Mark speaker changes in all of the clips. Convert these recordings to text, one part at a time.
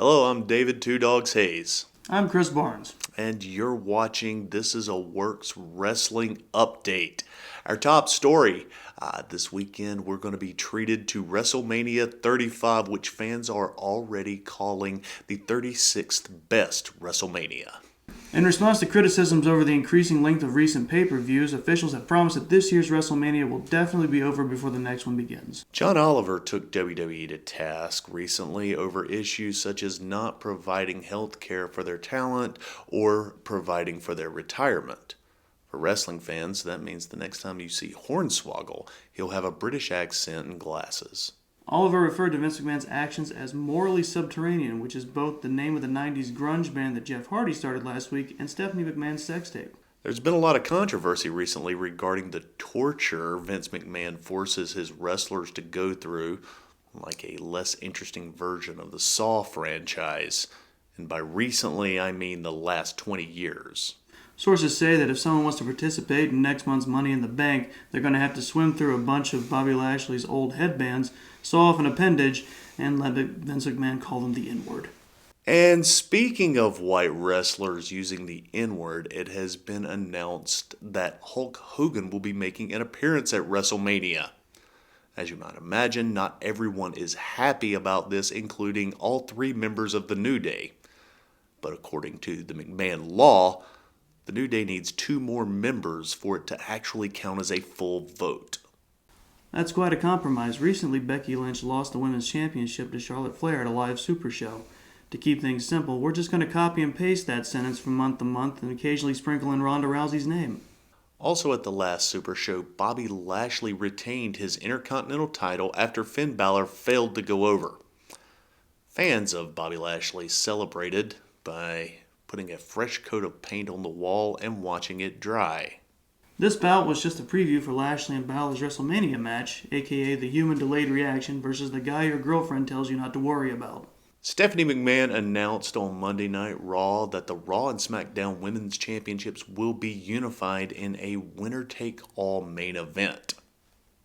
Speaker 1: Hello, I'm David Two Dogs Hayes.
Speaker 2: I'm Chris Barnes.
Speaker 1: And you're watching This Is a Works Wrestling Update. Our top story this weekend, we're going to be treated to WrestleMania 35, which fans are already calling the 36th best WrestleMania.
Speaker 2: In response to criticisms over the increasing length of recent pay-per-views, officials have promised that this year's WrestleMania will definitely be over before the next one begins.
Speaker 1: John Oliver took WWE to task recently over issues such as not providing health care for their talent or providing for their retirement. For wrestling fans, that means the next time you see Hornswoggle, he'll have a British accent and glasses.
Speaker 2: Oliver referred to Vince McMahon's actions as morally subterranean, which is both the name of the 90s grunge band that Jeff Hardy started last week and Stephanie McMahon's sex tape.
Speaker 1: There's been a lot of controversy recently regarding the torture Vince McMahon forces his wrestlers to go through, like a less interesting version of the Saw franchise. And by recently, I mean the last 20 years.
Speaker 2: Sources say that if someone wants to participate in next month's Money in the Bank, they're going to have to swim through a bunch of Bobby Lashley's old headbands, saw off an appendage, and let Vince McMahon call them the N-word.
Speaker 1: And speaking of white wrestlers using the N-word, it has been announced that Hulk Hogan will be making an appearance at WrestleMania. As you might imagine, not everyone is happy about this, including all three members of the New Day. But according to the McMahon law, the New Day needs 2 more members for it to actually count as a full vote.
Speaker 2: That's quite a compromise. Recently, Becky Lynch lost the Women's Championship to Charlotte Flair at a live Super Show. To keep things simple, we're just going to copy and paste that sentence from month to month and occasionally sprinkle in Ronda Rousey's name.
Speaker 1: Also at the last Super Show, Bobby Lashley retained his Intercontinental title after Finn Balor failed to go over. Fans of Bobby Lashley celebrated by putting a fresh coat of paint on the wall and watching it dry.
Speaker 2: This bout was just a preview for Lashley and Balor's WrestleMania match, aka the human delayed reaction versus the guy your girlfriend tells you not to worry about.
Speaker 1: Stephanie McMahon announced on Monday Night Raw that the Raw and SmackDown Women's Championships will be unified in a winner-take-all main event,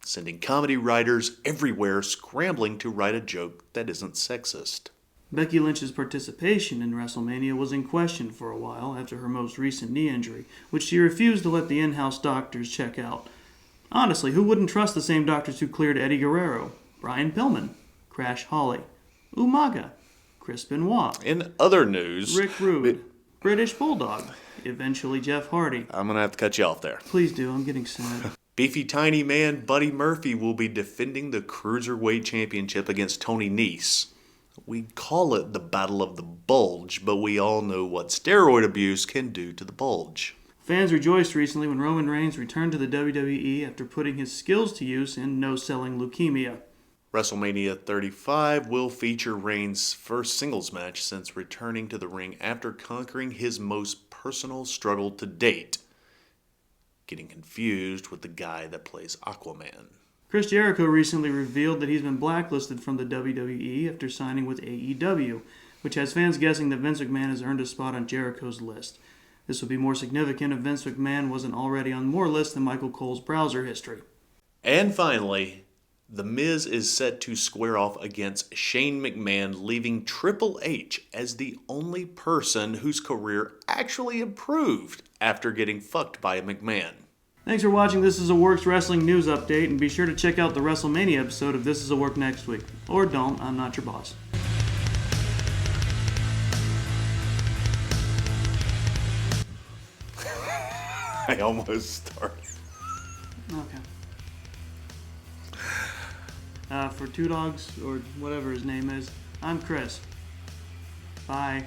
Speaker 1: sending comedy writers everywhere scrambling to write a joke that isn't sexist.
Speaker 2: Becky Lynch's participation in WrestleMania was in question for a while after her most recent knee injury, which she refused to let the in-house doctors check out. Honestly, who wouldn't trust the same doctors who cleared Eddie Guerrero, Brian Pillman, Crash Holly, Umaga, Chris Benoit,
Speaker 1: In other news,
Speaker 2: Rick Rude, British Bulldog, eventually Jeff Hardy.
Speaker 1: I'm going to have to cut you off there.
Speaker 2: Please do, I'm getting sad.
Speaker 1: Beefy tiny man Buddy Murphy will be defending the Cruiserweight Championship against Tony Nese. We call it the Battle of the Bulge, but we all know what steroid abuse can do to the bulge.
Speaker 2: Fans rejoiced recently when Roman Reigns returned to the WWE after putting his skills to use in no-selling leukemia.
Speaker 1: WrestleMania 35 will feature Reigns' first singles match since returning to the ring after conquering his most personal struggle to date, getting confused with the guy that plays Aquaman.
Speaker 2: Chris Jericho recently revealed that he's been blacklisted from the WWE after signing with AEW, which has fans guessing that Vince McMahon has earned a spot on Jericho's list. This would be more significant if Vince McMahon wasn't already on more lists than Michael Cole's browser history.
Speaker 1: And finally, The Miz is set to square off against Shane McMahon, leaving Triple H as the only person whose career actually improved after getting fucked by a McMahon.
Speaker 2: Thanks for watching This Is a Works Wrestling News Update, and be sure to check out the WrestleMania episode of This Is a Work next week. Or don't, I'm not your boss.
Speaker 1: I almost started.
Speaker 2: Okay. For Two Dogs, or whatever his name is, I'm Chris. Bye.